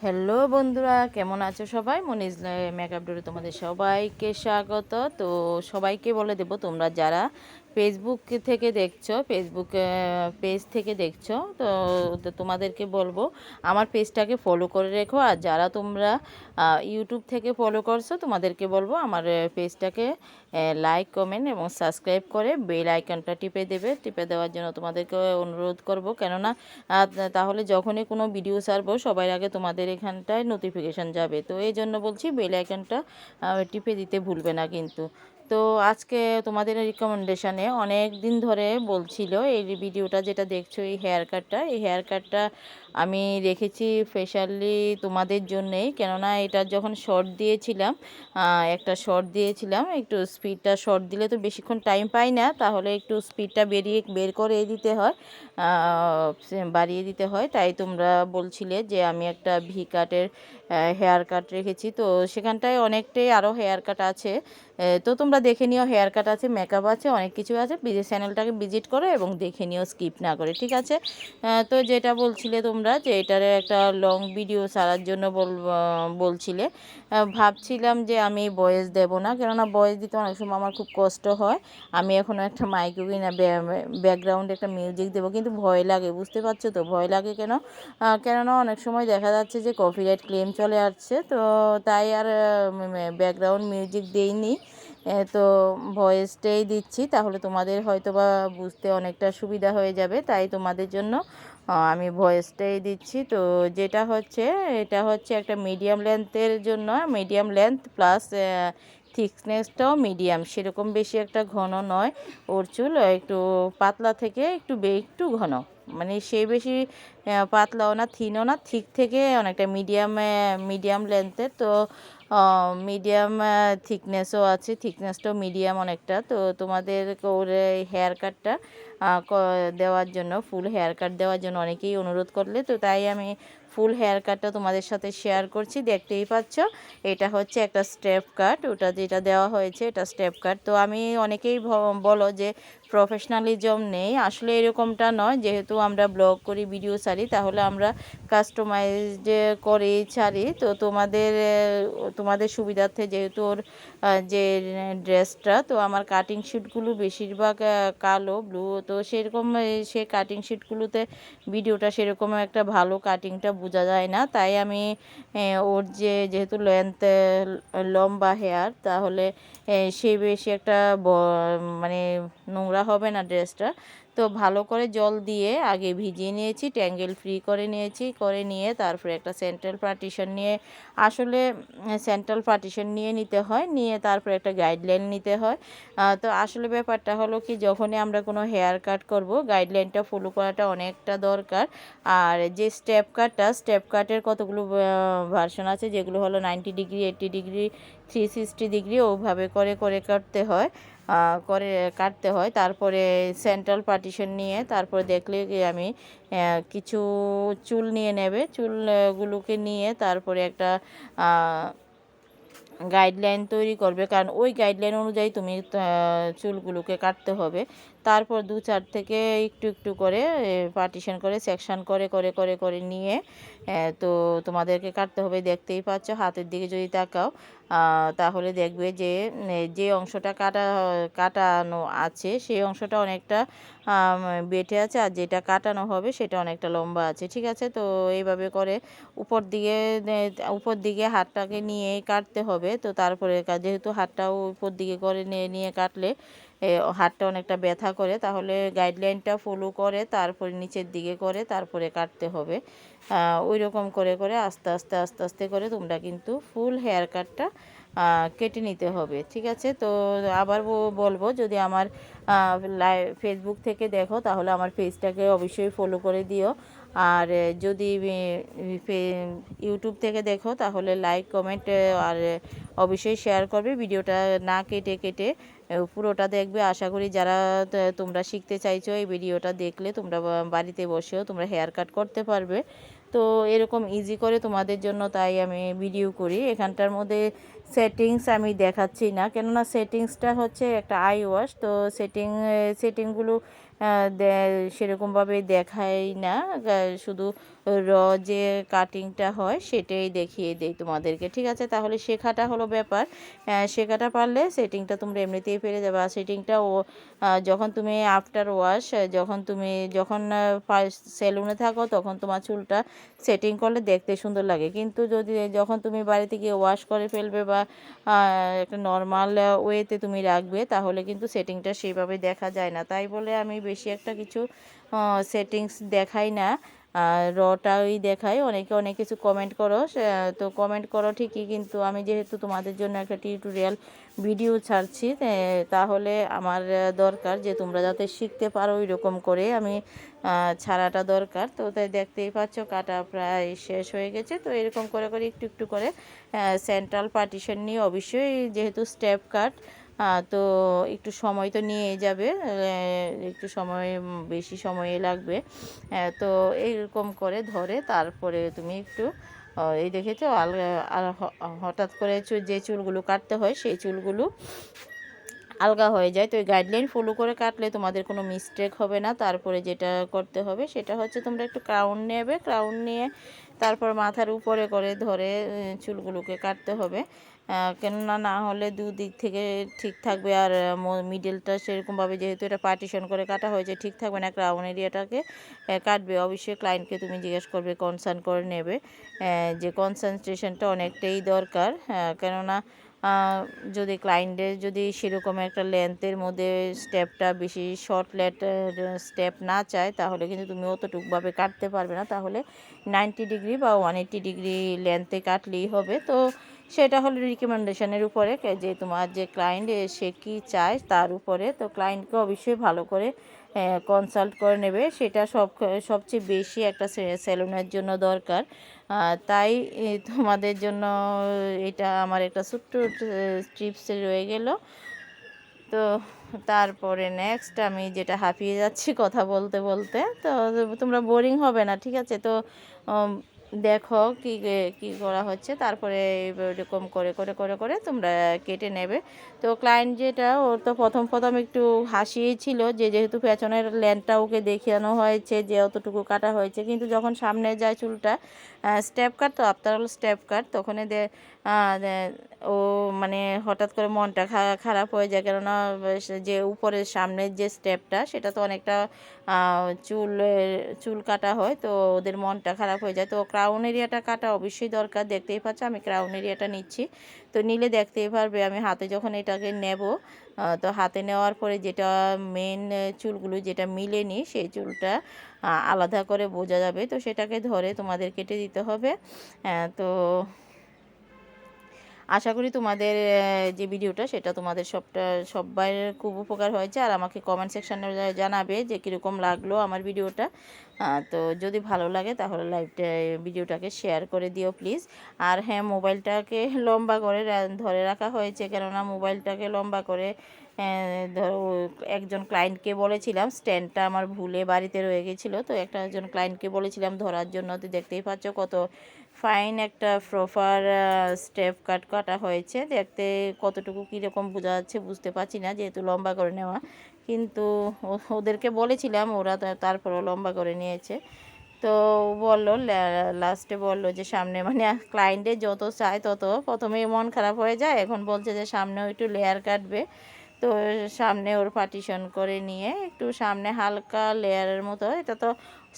Hello বন্ধুরা, কেমন আছো সবাই? মনিজ মেকআপ ডোরে তোমাদের সবাইকে স্বাগত। তো সবাইকে বলে দেব, তোমরা যারা ফেসবুক থেকে দেখছো, ফেসবুক পেজ থেকে দেখছো, তো তোমাদেরকে বলবো আমার পেজটাকে ফলো করে রেখো। আর যারা তোমরা ইউটিউব থেকে ফলো করছো, তোমাদেরকে বলবো আমার পেজটাকে লাইক, কমেন্ট এবং সাবস্ক্রাইব করে বেল আইকনটা টিপে দেবে। টিপে দেওয়ার জন্য তোমাদেরকে অনুরোধ করব, কেননা তাহলে যখনই কোনো ভিডিও ছাড়বো সবার আগে তোমাদের এখানটায় নোটিফিকেশান যাবে। তো এই জন্য বলছি বেল আইকনটা টিপে দিতে ভুলবে না কিন্তু। তো আজকে তোমাদের রিকমেন্ডেশানে অনেক দিন ধরে বলছিল এই ভিডিওটা যেটা দেখছো, এই হেয়ার কাটটা আমি রেখেছি স্পেশালি তোমাদের জন্যেই। কেননা এটা যখন শর্ট দিয়েছিলাম, একটা শর্ট দিয়েছিলাম, একটু স্পিডটা শর্ট দিলে তো বেশিক্ষণ টাইম পাই না, তাহলে একটু স্পিডটা বের করে দিতে হয়, বাড়িয়ে দিতে হয়। তাই তোমরা বলছিলে যে আমি একটা ভি কাটের হেয়ার কাট রেখেছি, তো সেখানটায় অনেকটাই আরও হেয়ার কাট আছে। তো তোমরা দেখে নিও, হেয়ার কাট আছে, মেকআপ আছে, অনেক কিছু আছে। চ্যানেলটাকে ভিজিট করো এবং দেখে নিও স্কিপ না করে, ঠিক আছে? তো যেটা বলছিলে তোমরা যে এটার একটা লং ভিডিও ছাড়ার জন্য বলছিলে, ভাবছিলাম যে আমি ভয়েস দেব না, কেননা ভয়েস দিতে অনেক সময় আমার খুব কষ্ট হয়। আমি এখনও একটা মাইকও কিনা ব্যাকগ্রাউন্ডে একটা মিউজিক দেবো, কিন্তু ভয় লাগে, বুঝতে পারছো তো? ভয় লাগে কেননা অনেক সময় দেখা যাচ্ছে যে কপিরাইট ক্লেম চলে আসছে, তো তাই আর ব্যাকগ্রাউন্ড মিউজিক দেইনি। তো ভয়েসটাই দিচ্ছি, তাহলে তোমাদের হয়তো বা বুঝতে অনেকটা সুবিধা হয়ে যাবে, তাই তোমাদের জন্য আমি ভয়েসটাই দিচ্ছি। তো এটা হচ্ছে একটা মিডিয়াম লেন্থের জন্য, মিডিয়াম লেন্থ প্লাস থিকনেসটাও মিডিয়াম, সেরকম বেশি একটা ঘন নয়। ওর চুল একটু পাতলা থেকে একটু ঘন, মানে সে বেশি পাতলাও না, থিনও না, ঠিক থেকে অনেকটা মিডিয়াম লেন্থের। তো মিডিয়াম থিকনেসও আছে, থিকনেসটাও মিডিয়াম অনেকটা। তো তোমাদের ওর হেয়ার কাটটা দেওয়ার জন্য, ফুল হেয়ার কাট দেওয়ার জন্য অনেকেই অনুরোধ করলে, তো তাই আমি ফুল হেয়ার কাটটা তোমাদের সাথে শেয়ার করছি। দেখতেই পাচ্ছ, এটা হচ্ছে একটা স্টেপ কাট, ওটা যেটা দেওয়া হয়েছে এটা স্টেপ কাট। তো আমি অনেকেই বলো যে প্রফেশনালিজম নেই, আসলে এরকমটা নয়। যেহেতু আমরা ব্লগ করি, ভিডিও ছাড়ি, তাহলে আমরা কাস্টমাইজড করে ছাড়ি। তো তোমাদের সুবিধার্থে, যেহেতু ওর যে ড্রেসটা, তো আমার কাটিং শিটগুলো বেশিরভাগ কালো ব্লু, তো সেরকম সে কাটিং শিটগুলোতে ভিডিওটা সেরকম একটা ভালো কাটিংটা বোঝা যায় না। তাই আমি ওর যেহেতু লম্বা হেয়ার, তাহলে সে বেশি একটা মানে নোংরা হবে না ড্রেসটা। তো ভালো করে জল দিয়ে আগে ভিজিয়ে নিয়েছি, ট্যাঙ্গেল ফ্রি করে নিয়ে তারপরে একটা সেন্ট্রাল পার্টিশন নিয়ে, আসলে সেন্ট্রাল পার্টিশন নিয়ে নিতে হয়, নিয়ে তারপরে একটা গাইডলাইন নিতে হয়। তো আসলে ব্যাপারটা হলো কি, যখনই আমরা কোনো হেয়ার কাট করব, গাইডলাইনটা ফলো করাটা অনেকটা দরকার। আর যে স্টেপ কাটের কতগুলো ভার্সন আছে, যেগুলো হলো 90 ডিগ্রি, 80 ডিগ্রি, 360 ডিগ্রি, ওভাবে করে কাটতে হয়। তারপরে সেন্ট্রাল পার্টিশন নিয়ে তারপরে দেখলে যে আমি কিছু চুল নিয়ে নেবে, চুলগুলোকে নিয়ে তারপরে একটা গাইডলাইন তৈরি করবে, কারণ ওই গাইডলাইন অনুযায়ী তুমি চুলগুলোকে কাটতে হবে। তারপর 2-4 থেকে একটু করে পার্টিশন করে, সেকশন করে নিয়ে তো তোমাদেরকে কাটতে হবে। দেখতেই পাচ্ছ, হাতের দিকে যদি তাকাও তাহলে দেখবে যে যে অংশটা কাটানো আছে সেই অংশটা অনেকটা বেটে আছে, আর যেটা কাটানো হবে সেটা অনেকটা লম্বা আছে, ঠিক আছে? তো এইভাবে করে উপর দিকে হাতটাকে নিয়ে কাটতে হবে। তো তারপরে যেহেতু হাতটাও উপর দিকে করে নিয়ে কাটলে হাতটা অনেকটা ব্যথা করে, তাহলে গাইডলাইনটা ফলো করে তারপরে নিচের দিকে করে তারপরে কাটতে হবে। ওই রকম করে আস্তে আস্তে করে তোমরা কিন্তু ফুল হেয়ার কাটটা কেটে নিতে হবে, ঠিক আছে? তো আবার বলবো, যদি আমার ফেসবুক থেকে দেখো, তাহলে আমার পেজটাকে অবশ্যই ফলো করে দিও। আর যদি ইউটিউব থেকে দেখো, তাহলে লাইক, কমেন্ট আর অবশ্যই শেয়ার করবে। ভিডিওটা না কেটে পুরোটা দেখবে। আশা করি যারা তোমরা শিখতে চাইছো, এই ভিডিওটা দেখলে তোমরা বাড়িতে বসেও তোমরা হেয়ার কাট করতে পারবে। তো এরকম ইজি করে তোমাদের জন্য তাই আমি ভিডিও করি। এখানটার মধ্যে সেটিংস আমি দেখাচ্ছি না, কেননা সেটিংসটা হচ্ছে একটা আই ওয়াশ, তো সেটিংগুলো সেরকমভাবে দেখাই না, শুধু র যে কাটিংটা হয় সেটাই দেখিয়ে দেই তোমাদেরকে, ঠিক আছে। তাহলে শেখাটা হলো ব্যাপার, শেখাটা পারলে সেটিংটা তোমরা এমনিতেই পেরে যাবে। আর সেটিংটা যখন তুমি আফটার ওয়াশ, যখন সেলুনে থাকো তখন তোমার চুলটা সেটিং করলে দেখতে সুন্দর লাগে, কিন্তু যখন তুমি বাড়িতে গিয়ে ওয়াশ করে ফেলবে বা একটা নর্মাল ওয়েতে তুমি রাখবে তাহলে কিন্তু সেটিংটা সেইভাবে দেখা যায় না। তাই বলে আমি বেশি একটা কিছু সেটিংস দেখাই না, রটাই দেখাই। অনেকে অনেক কিছু কমেন্ট করো, তো কমেন্ট করো ঠিকই, কিন্তু আমি যেহেতু তোমাদের জন্য একটা টিউটোরিয়াল ভিডিও ছাড়ছি, তাহলে আমার দরকার যে তোমরা যাতে শিখতে পারো ওই রকম করে আমি ছাড়াটা দরকার। তো তাই দেখতেই পাচ্ছ কাটা প্রায় শেষ হয়ে গেছে। তো এরকম করে করে একটু একটু করে সেন্ট্রাল পার্টিশন নিয়ে, অবশ্যই যেহেতু স্টেপ কাট তো একটু সময় তো নিয়ে যাবে, একটু সময় বেশি সময় লাগবে। তো এইরকম করে ধরে তারপরে তুমি একটু এই দেখেছো আর হঠাৎ করে যে চুলগুলো কাটতে হয় সেই চুলগুলো আলগা হয়ে যায়। তো এই গাইডলাইন ফলো করে কাটলে তোমাদের কোনো মিস্টেক হবে না। তারপরে যেটা করতে হবে সেটা হচ্ছে তোমরা একটু ক্রাউন নেবে, ক্রাউন নিয়ে তারপর মাথার উপরে করে ধরে চুলগুলোকে কাটতে হবে, কেননা না হলে দুদিক থেকে ঠিক থাকবে। আর মিডলটা সেরকমভাবে যেহেতু এটা পার্টিশন করে কাটা হয়েছে ঠিক থাকবে না, ক্রাউন এরিয়াটাকে কাটবে। অবশ্যই ক্লায়েন্টকে তুমি জিজ্ঞেস করবে, কনসার্ন করে নেবে, যে কনসেন্ট্রেশনটা অনেকটাই দরকার, কেননা যদি ক্লায়েন্টের যদি সেরকম একটা লেন্থের মধ্যে স্টেপটা বেশি স্টেপ না চায় তাহলে কিন্তু তুমি অতটুকুভাবে কাটতে পারবে না। তাহলে 90 ডিগ্রি বা 180 ডিগ্রি লেন্থে কাটলেই হবে। তো সেটা হলো রিকমেন্ডেশনের উপরে, যে তোমার যে ক্লায়েন্ট সে কী চায় তার উপরে। তো ক্লায়েন্টকে অবশ্যই ভালো করে কনসাল্ট করে নেবে, সেটা সবচেয়ে বেশি একটা সেলুনের জন্য দরকার। তাই তোমাদের জন্য এটা আমার একটা ছোট্ট টিপস রয়ে গেল। তো তারপরে নেক্সট আমি যেটা হাঁপিয়ে যাচ্ছি কথা বলতে বলতে, তো তোমরা বোরিং হবে না, ঠিক আছে। তো দেখো কি করা হচ্ছে, তারপরে এরকম করে করে করে করে তোমরা কেটে নেবে। তো ক্লায়েন্ট যেটা ওর তো প্রথম একটু হাসিয়েই ছিল, যেহেতু পেছনের লেন্থটা ওকে দেখানো হয়েছে যে অতটুকু কাটা হয়েছে, কিন্তু যখন সামনে যায় চুলটা স্টেপ কাট, তো আফটার অল স্টেপ কাট, তখন ও মানে হঠাৎ করে মনটা খারাপ হয়ে যায়, কেননা যে উপরের সামনের যে স্টেপটা সেটা তো অনেকটা চুল কাটা হয়, তো ওদের মনটা খারাপ হয়ে যায়। তো ক্রাউন এরিয়াটা কাটা অবশ্যই দরকার, দেখতেই পাচ্ছ আমি ক্রাউন এরিয়াটা নিচ্ছি। তো নিলে দেখতেই পারবে আমি হাতে যখন এটাকে নেব, তো হাতে নেওয়ার পরে যেটা মেন চুলগুলো যেটা মিলেনি সেই চুলটা আলাদা করে বোঝা যাবে। তো সেটাকে ধরে তোমাদের কেটে দিতে হবে। তো আশা করি তোমাদের যে ভিডিওটা সেটা তোমাদের সবার খুব উপকার হয়েছে। আর আমাকে কমেন্ট সেকশানে জানাবে যে কীরকম লাগলো আমার ভিডিওটা। তো যদি ভালো লাগে তাহলে ভিডিওটাকে শেয়ার করে দিও প্লিজ। আর হ্যাঁ, মোবাইলটাকে লম্বা করে ধরে রাখা হয়েছে, কেননা মোবাইলটাকে লম্বা করে ধরো একজন ক্লায়েন্টকে বলেছিলাম, স্ট্যান্ডটা আমার ভুলে বাড়িতে রয়ে গেছিলো, তো একজন ক্লায়েন্টকে বলেছিলাম ধরার জন্য। তো দেখতেই পাচ্ছ কত ফাইন একটা প্রপার স্টেপ কাটা হয়েছে, দেখতে কতটুকু কীরকম বোঝা যাচ্ছে বুঝতে পারছি না যেহেতু লম্বা করে নেওয়া, কিন্তু ওদেরকে বলেছিলাম, ওরা তারপরও লম্বা করে নিয়েছে। তো বললো লাস্টে বললো যে সামনে মানে ক্লায়েন্টের যত চায় তত প্রথমেই মন খারাপ হয়ে যায়, এখন বলছে যে সামনেও একটু লেয়ার কাটবে। তো সামনে ওর পার্টিশন করে নিয়ে একটু সামনে হালকা লেয়ারের মতো, এটা তো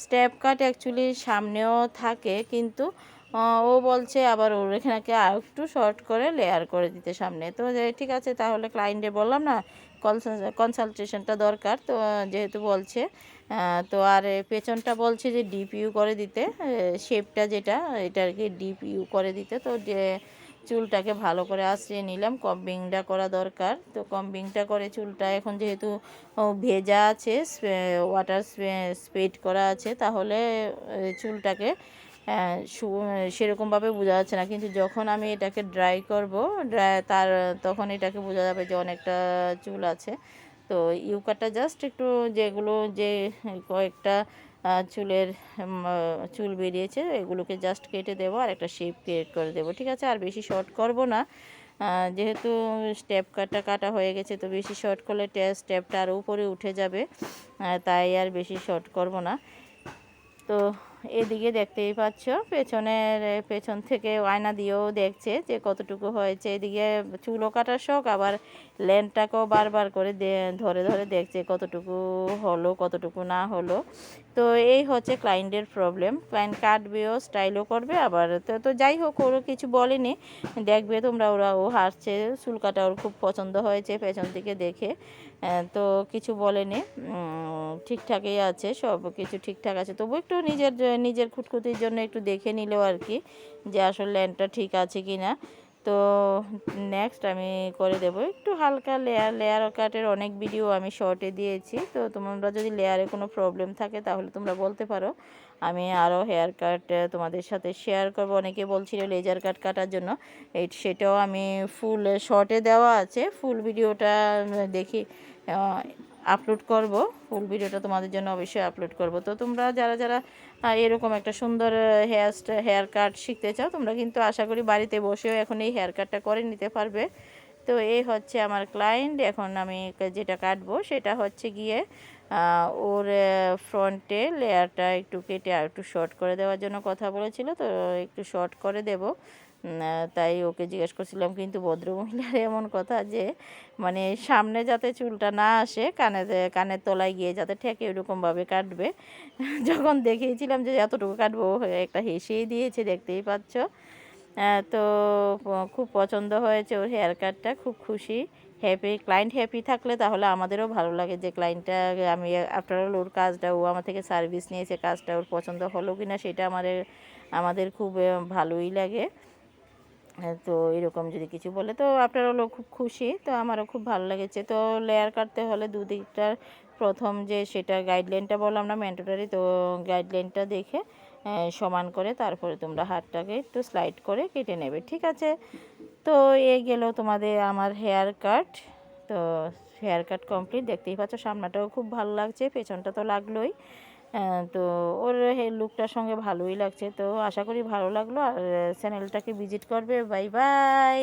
স্টেপ কাট অ্যাকচুয়ালি সামনেও থাকে, কিন্তু ও বলছে আবার ওর এখানে আর একটু শর্ট করে লেয়ার করে দিতে সামনে। তো ঠিক আছে, তাহলে ক্লায়েন্টে বললাম না কনসালটেশনটা দরকার, তো যেহেতু বলছে, তো আর পেছনটা বলছে যে ডিপিইউ করে দিতে, শেপটা যেটা এটা আর কি ডিপিইউ করে দিতে। তো যে চুলটাকে ভালো করে আঁচড়িয়ে নিলাম, কম্বিংটা করা দরকার। তো কম্বিংটা করে চুলটা এখন যেহেতু ভেজা আছে, ওয়াটার স্প্রেড করা আছে, তাহলে চুলটাকে সেরকমভাবে বোঝা যাচ্ছে না, কিন্তু যখন আমি এটাকে ড্রাই করব তখন এটাকে বোঝা যাবে যে অনেকটা চুল আছে। তো ইউকাটা জাস্ট একটু যে কয়েকটা চুল বেরিয়েছে এগুলোকে জাস্ট কেটে দেবো আর একটা শেপ ক্রিয়েট করে দেবো, ঠিক আছে। আর বেশি শর্ট করব না, যেহেতু স্টেপ কাটা হয়ে গেছে, তো বেশি শর্ট করলে স্টেপটা আরও উপরে উঠে যাবে, তাই আর বেশি শর্ট করব না। তো এদিকে দেখতেই পাচ্ছ পেছন থেকে আয়না দিয়েও দেখছে যে কতটুকু হয়েছে। এদিকে চুলও কাটার শখ, আবার লেন্থটাকেও বারবার করে ধরে ধরে দেখছে কতটুকু হলো কতটুকু না হলো। তো এই হচ্ছে ক্লায়েন্টের প্রবলেম। ক্লায়েন্ট কাটবেও, স্টাইলও করবে, আবার তো যাই হোক, ওরও কিছু বলেনি। দেখবে তোমরা, ও হাসছে, চুল কাটা ওর খুব পছন্দ হয়েছে পেছন থেকে দেখে। তো কিছু বলেনি, ঠিকঠাকই আছে, সব কিছু ঠিকঠাক আছে। তবু একটু নিজের খুঁতখুতির জন্য একটু দেখে নিলেও আর কি, যে আসলে ল্যান্ডটা ঠিক আছে কি না। তো নেক্সট আমি করে দেবো একটু হালকা লেয়ার কাটের অনেক ভিডিও আমি শর্টে দিয়েছি। তো তোমরা যদি লেয়ারে কোনো প্রবলেম থাকে তাহলে তোমরা বলতে পারো, আমি আরও হেয়ার কাট তোমাদের সাথে শেয়ার করব। অনেকে বলছিল লেজার কাট কাটার জন্য, সেটাও আমি ফুল শর্টে দেওয়া আছে, ফুল ভিডিওটা দেখি আপলোড করব। ফুল ভিডিওটা তোমাদের জন্য অবশ্যই আপলোড করব। তো তোমরা যারা এরকম একটা সুন্দর হেয়ার কাট শিখতে চাও, তোমরা কিন্তু আশা করি বাড়িতে বসেও এখন এই হেয়ার কাটটা করে নিতে পারবে। তো এই হচ্ছে আমার ক্লায়েন্ট। এখন আমি যেটা কাটবো সেটা হচ্ছে গিয়ে ওর ফ্রন্টে লেয়ারটা একটু কেটে আর একটু শর্ট করে দেওয়ার জন্য কথা বলেছিল, তো একটু শর্ট করে দেব। তাই ওকে জিজ্ঞেস করছিলাম, কিন্তু ভদ্রমহিলার এমন কথা যে মানে সামনে যাতে চুলটা না আসে, কানের তলায় গিয়ে যাতে ঠেকে ওইরকমভাবে কাটবে। যখন দেখিয়েছিলাম যে এতটুকু কাটবো, একটা হেসেই দিয়েছে, দেখতেই পাচ্ছ। তো খুব পছন্দ হয়েছে ওর হেয়ার কাটটা, খুব খুশি, হ্যাপি। ক্লায়েন্ট হ্যাপি থাকলে তাহলে আমাদেরও ভালো লাগে, যে ক্লায়েন্টটা, আমি আফটার অল ওর কাজটা, ও আমার থেকে সার্ভিস নিয়েছে, কাজটা ওর পছন্দ হলো কি না সেটা আমাদের খুব ভালোই লাগে। তো এরকম যদি কিছু বলে তো আপনারাও খুব খুশি, তো আমারও খুব ভালো লেগেছে। তো লেয়ার কাটতে হলে দুদিকটার প্রথম যে সেটা গাইডলাইনটা বললাম না, ম্যান্ডেটরি, তো গাইডলাইনটা দেখে সমান করে তারপরে তোমরা হাতটাকে একটু স্লাইড করে কেটে নেবে, ঠিক আছে। তো এই গেল তোমাদের আমার হেয়ার কাট। তো হেয়ার কাট কমপ্লিট, দেখতেই পাচ্ছ সামনাটাও খুব ভালো লাগছে, পেছনটা তো লাগলোই। তো ওর লুকটার সঙ্গে ভালোই লাগছে। তো আশা করি ভালো লাগলো, আর চ্যানেলটাকে ভিজিট করবে। Bye bye.